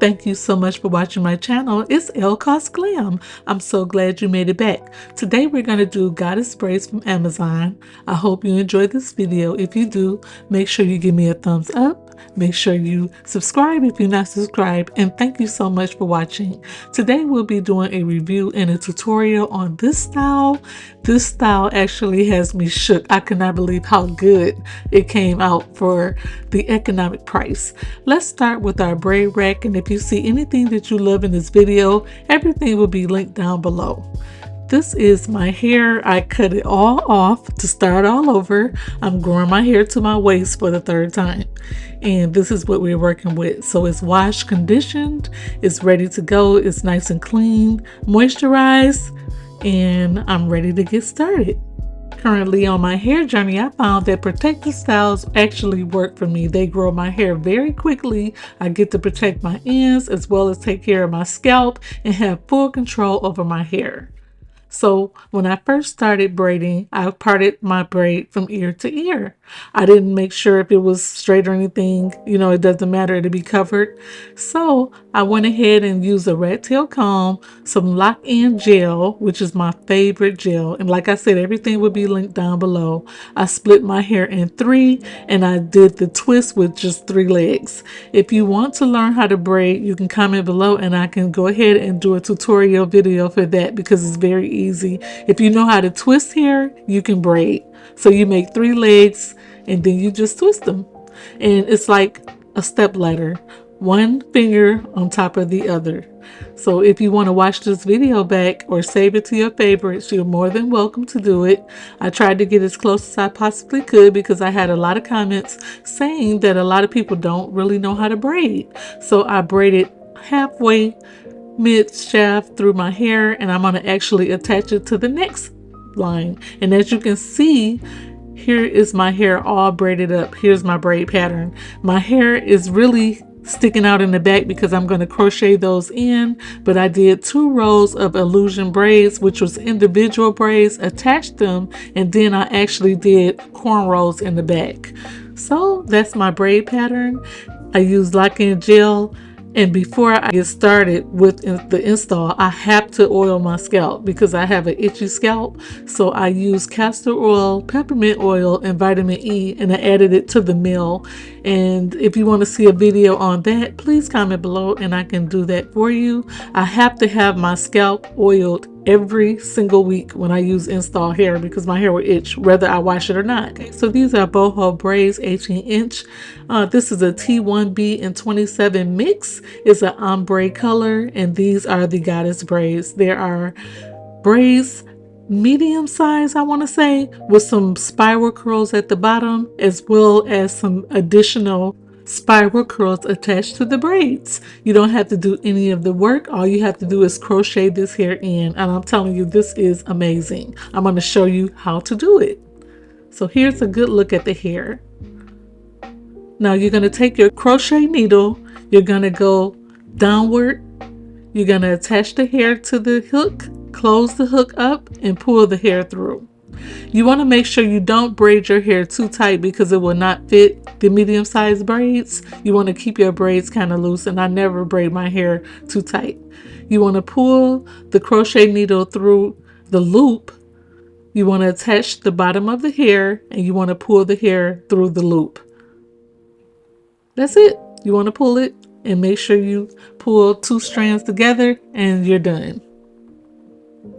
Thank you so much for watching my channel. It's 𝐸𝑚𝑎𝑧𝑖𝑛𝑔. I'm so glad you made it back. Today we're going to do goddess braids from Amazon. I hope you enjoyed this video. If you do, make sure you give me a thumbs up. Make sure you subscribe if you're not subscribed, and thank you so much for watching. Today we'll be doing a review and a tutorial on this style. This style actually has me shook. I cannot believe how good it came out for the economic price. Let's start with our braid rack, and if you see anything that you love in this video, everything will be linked down below. This is my hair. I cut it all off to start all over. I'm growing my hair to my waist for the third time. And this is what we're working with. So it's washed, conditioned, it's ready to go, it's nice and clean, moisturized, and I'm ready to get started. Currently on my hair journey, I found that protective styles actually work for me. They grow my hair very quickly. I get to protect my ends as well as take care of my scalp and have full control over my hair. So when I first started braiding, I parted my braid from ear to ear. I didn't make sure if it was straight or anything. You know, it doesn't matter to be covered. So I went ahead and used a rat tail comb, some lock-in gel, which is my favorite gel. And like I said, everything will be linked down below. I split my hair in 3 and I did the twist with just 3 legs. If you want to learn how to braid, you can comment below and I can go ahead and do a tutorial video for that because it's very easy. If you know how to twist hair, you can braid. So you make 3 legs and then you just twist them. And it's like a step ladder, one finger on top of the other. So if you want to watch this video back or save it to your favorites, you're more than welcome to do it. I tried to get as close as I possibly could because I had a lot of comments saying that a lot of people don't really know how to braid. So I braided halfway mid shaft through my hair, and I'm going to actually attach it to the next line. And as you can see, here is my hair all braided up. Here's my braid pattern. My hair is really sticking out in the back because I'm going to crochet those in, but I did 2 rows of illusion braids, which was individual braids, attached them, and then I actually did cornrows in the back. So that's my braid pattern. I used lock-in gel. And before I get started with the install, I have to oil my scalp because I have an itchy scalp. So I use castor oil, peppermint oil, and vitamin E, and I added it to the meal. And if you want to see a video on that, please comment below and I can do that for you. I have to have my scalp oiled every single week when I use install hair because my hair will itch whether I wash it or not. Okay, so these are boho braids 18-inch. This is a T1B and 27 mix. It's an ombre color, and these are the goddess braids. There are braids medium size, I want to say, with some spiral curls at the bottom as well as some additional spiral curls attached to the braids. You don't have to do any of the work. All you have to do is crochet this hair in, and I'm telling you, this is amazing. I'm going to show you how to do it. So here's a good look at the hair. Now you're going to take your crochet needle, you're going to go downward, you're going to attach the hair to the hook, close the hook up, and pull the hair through. You want to make sure you don't braid your hair too tight because it will not fit the medium-sized braids. You want to keep your braids kind of loose, and I never braid my hair too tight. You want to pull the crochet needle through the loop. You want to attach the bottom of the hair, and you want to pull the hair through the loop. That's it. You want to pull it and make sure you pull 2 strands together and you're done.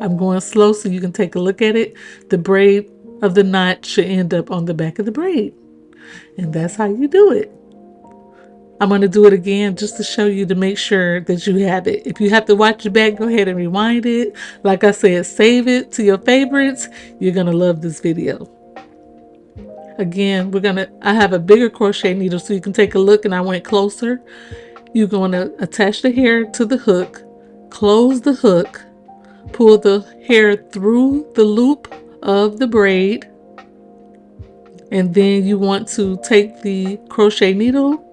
I'm going slow so you can take a look at it. The braid of the knot should end up on the back of the braid. And that's how you do it. I'm going to do it again just to show you to make sure that you have it. If you have to watch it back, go ahead and rewind it. Like I said, save it to your favorites. You're going to love this video. Again, I have a bigger crochet needle so you can take a look, and I went closer. You're going to attach the hair to the hook, close the hook, pull the hair through the loop of the braid, and then you want to take the crochet needle,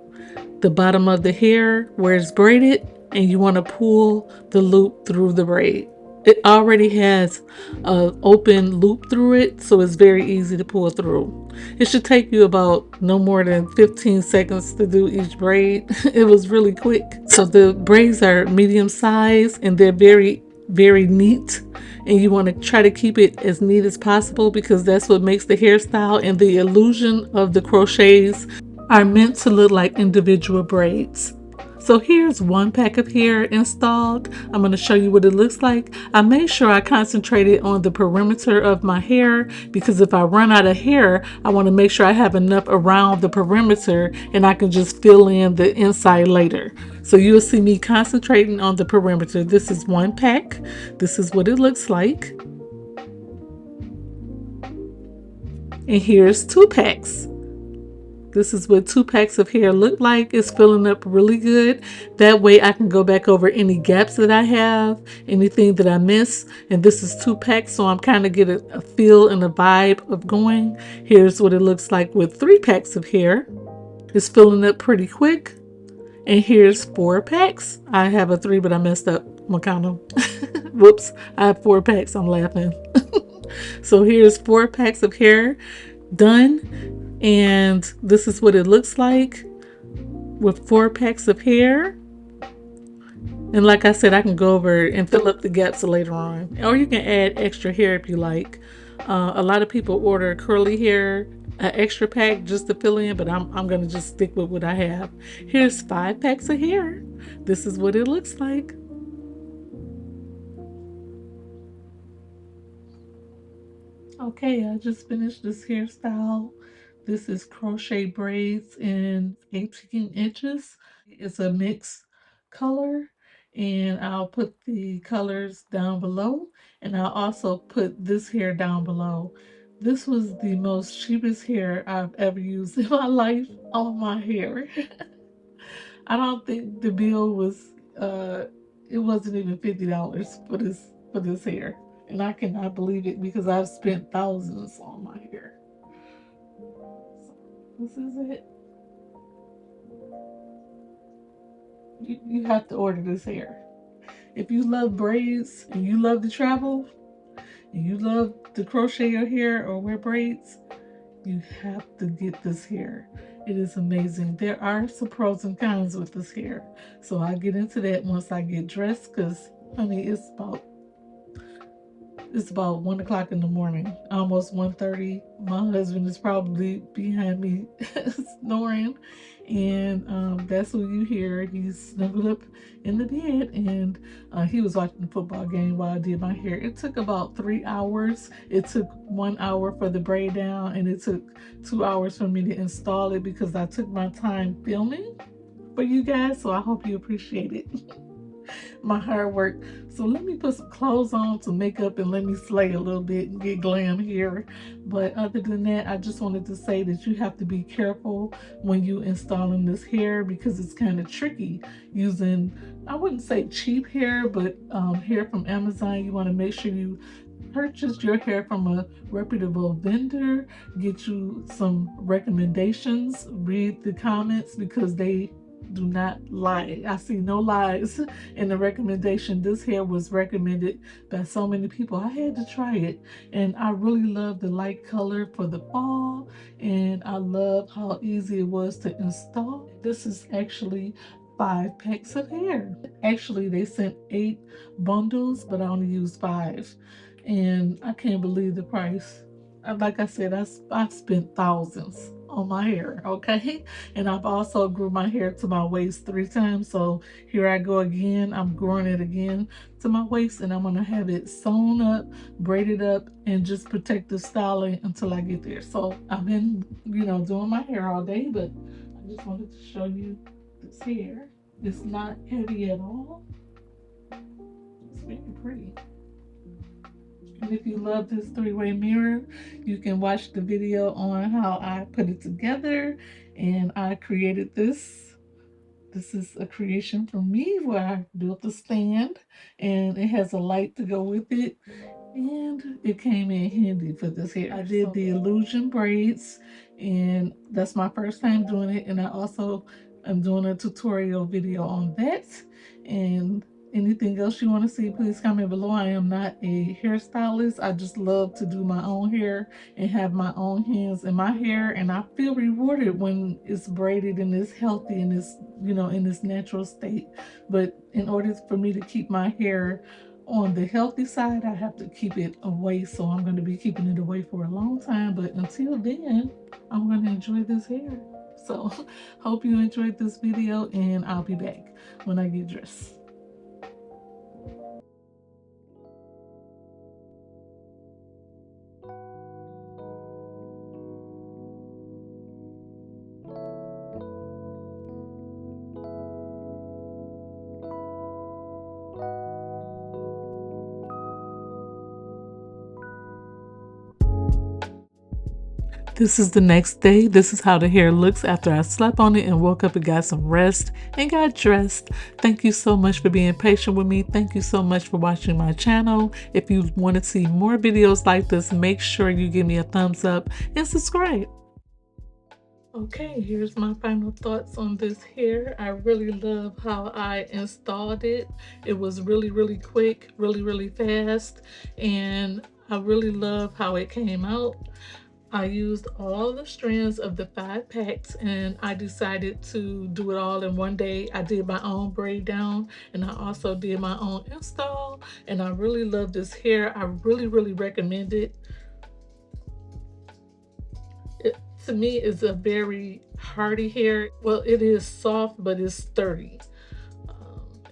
the bottom of the hair where it's braided, and you want to pull the loop through the braid. It already has an open loop through it, so it's very easy to pull through. It should take you about no more than 15 seconds to do each braid. It was really quick. So the braids are medium size and they're very, very neat. And you want to try to keep it as neat as possible because that's what makes the hairstyle and the illusion of the crochets are meant to look like individual braids. So here's one pack of hair installed. I'm going to show you what it looks like. I made sure I concentrated on the perimeter of my hair because if I run out of hair, I want to make sure I have enough around the perimeter and I can just fill in the inside later. So you'll see me concentrating on the perimeter. This is one pack. This is what it looks like. And here's two packs. This is what 2 packs of hair look like. It's filling up really good. That way I can go back over any gaps that I have, anything that I miss. And this is 2 packs, so I'm kind of getting a feel and a vibe of going. Here's what it looks like with 3 packs of hair. It's filling up pretty quick. And here's 4 packs. I have a 3, but I messed up. Macano. Whoops. I have 4 packs. I'm laughing. So here's 4 packs of hair done. And this is what it looks like with 4 packs of hair. And like I said, I can go over and fill up the gaps later on. Or you can add extra hair if you like. A lot of people order curly hair, an extra pack just to fill in, but I'm going to just stick with what I have. Here's 5 packs of hair. This is what it looks like. Okay, I just finished this hairstyle. This is crochet braids in 18 inches. It's a mixed color, and I'll put the colors down below, and I'll also put this hair down below. This was the most cheapest hair I've ever used in my life on my hair. I don't think the bill was it wasn't even $50 for this hair. And I cannot believe it because I've spent thousands on my hair. So this is it. You have to order this hair. If you love braids and you love to travel and you love to crochet your hair or wear braids, you have to get this hair. It is amazing. There are some pros and cons with this hair. So I'll get into that once I get dressed because, honey, it's about 1 o'clock in the morning, almost 1:30. My husband is probably behind me snoring, and that's what you hear. He's snuggled up in the bed, and he was watching the football game while I did my hair. It took about 3 hours. It took 1 hour for the braid down, and it took 2 hours for me to install it because I took my time filming for you guys, so I hope you appreciate it. My hard work. So let me put some clothes on, some makeup, and let me slay a little bit and get glam here. But other than that, I just wanted to say that you have to be careful when you installing this hair because it's kind of tricky using, I wouldn't say cheap hair, but hair from Amazon. You want to make sure you purchase your hair from a reputable vendor, get you some recommendations, read the comments because they do not lie. I see no lies in the recommendation. This hair was recommended by so many people. I had to try it, and I really love the light color for the fall, and I love how easy it was to install. This is actually 5 packs of hair. Actually, they sent 8 bundles, but I only used 5, and I can't believe the price. Like I said, I spent thousands on my hair, okay? And I've also grew my hair to my waist 3 times. So here I go again. I'm growing it again to my waist, and I'm going to have it sewn up, braided up, and just protective styling until I get there. So I've been, doing my hair all day, but I just wanted to show you this hair. It's not heavy at all. It's very pretty. And if you love this 3-way mirror, you can watch the video on how I put it together and I created this. This is a creation from me where I built a stand and it has a light to go with it. And it came in handy for this hair. I did the illusion braids, and that's my first time doing it. And I also am doing a tutorial video on that. And anything else you want to see, please comment below. I am not a hairstylist. I just love to do my own hair and have my own hands in my hair, and I feel rewarded when it's braided and it's healthy and it's, you know, in its natural state. But in order for me to keep my hair on the healthy side, I have to keep it away. So I'm going to be keeping it away for a long time, but until then, I'm going to enjoy this hair. So hope you enjoyed this video, and I'll be back when I get dressed. This is the next day. This is how the hair looks after I slept on it and woke up and got some rest and got dressed. Thank you so much for being patient with me. Thank you so much for watching my channel. If you want to see more videos like this, make sure you give me a thumbs up and subscribe. Okay, here's my final thoughts on this hair. I really love how I installed it. It was really quick, really fast, and I really love how it came out. I used all the strands of the 5 packs, and I decided to do it all in one day. I did my own braid down, and I also did my own install, and I really love this hair. I really recommend it. It to me is a very hardy hair. Well, it is soft, but it's sturdy.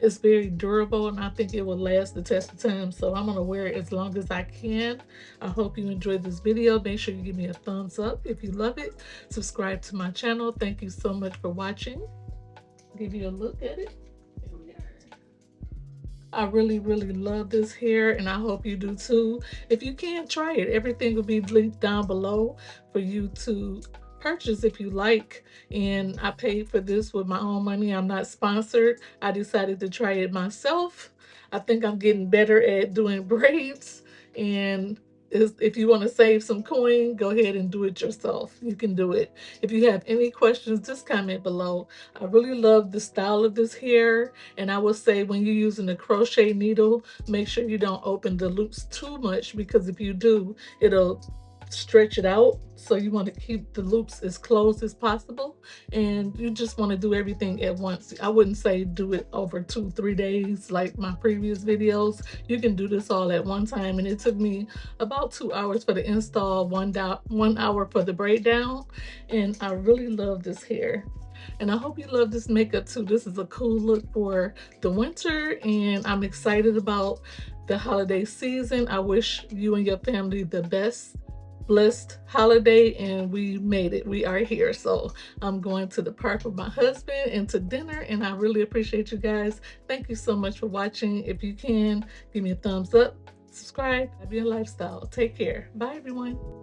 It's very durable, and I think it will last the test of time, so I'm going to wear it as long as I can. I hope you enjoyed this video. Make sure you give me a thumbs up if you love it. Subscribe to my channel. Thank you so much for watching. Give you a look at it. Here we are. I really love this hair, and I hope you do too. If you can, try it. Everything will be linked down below for you to purchase if you like, and I paid for this with my own money. I'm not sponsored. I decided to try it myself. I think I'm getting better at doing braids, and if you want to save some coin, go ahead and do it yourself. You can do it. If you have any questions, just comment below. I really love the style of this hair, and I will say when you're using a crochet needle, make sure you don't open the loops too much, because if you do, it'll stretch it out. So you want to keep the loops as closed as possible, and you just want to do everything at once. I wouldn't say do it over 2-3 days like my previous videos. You can do this all at one time, and it took me about 2 hours for the install, 1 hour for the braid down, and I really love this hair. And I hope you love this makeup too. This is a cool look for the winter, and I'm excited about the holiday season. I wish you and your family the best blessed holiday, and we made it. We are here. So I'm going to the park with my husband and to dinner, and I really appreciate you guys. Thank you so much for watching. If you can, give me a thumbs up, subscribe, be a lifestyle. Take care. Bye everyone.